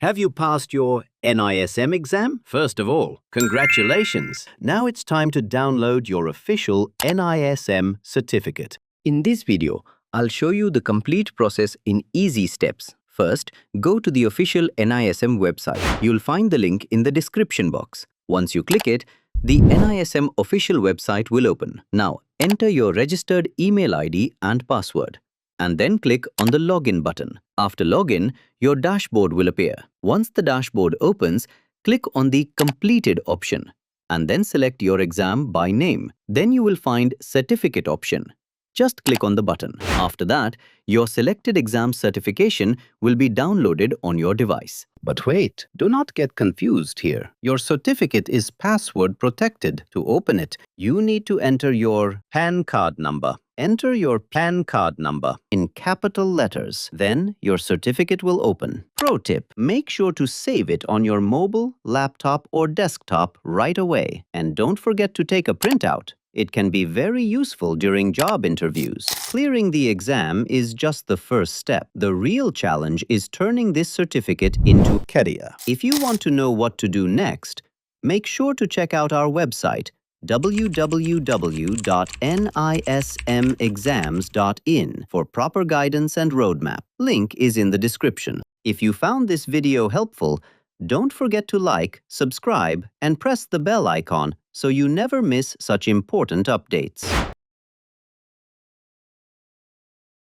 Have you passed your NISM exam? First of all, congratulations! Now it's time to download your official NISM certificate. In this video, I'll show you the complete process in easy steps. First, go to the official NISM website. You'll find the link in the description box. Once you click it, the NISM official website will open. Now, enter your registered email ID and password, and then click on the Login button. After login, your dashboard will appear. Once the dashboard opens, click on the Completed option, and then select your exam by name. Then you will find Certificate option. Just click on the button. After that, your selected exam certification will be downloaded on your device. But wait, do not get confused here. Your certificate is password protected. To open it, you need to enter your PAN card number. Enter your PAN card number in capital letters. Then your certificate will open. Pro tip, make sure to save it on your mobile, laptop, or desktop right away. And don't forget to take a printout. It can be very useful during job interviews. Clearing the exam is just the first step. The real challenge is turning this certificate into career. If you want to know what to do next, make sure to check out our website www.nismexams.in for proper guidance and roadmap. Link is in the description. If you found this video helpful, don't forget to like, subscribe, and press the bell icon so you never miss such important updates.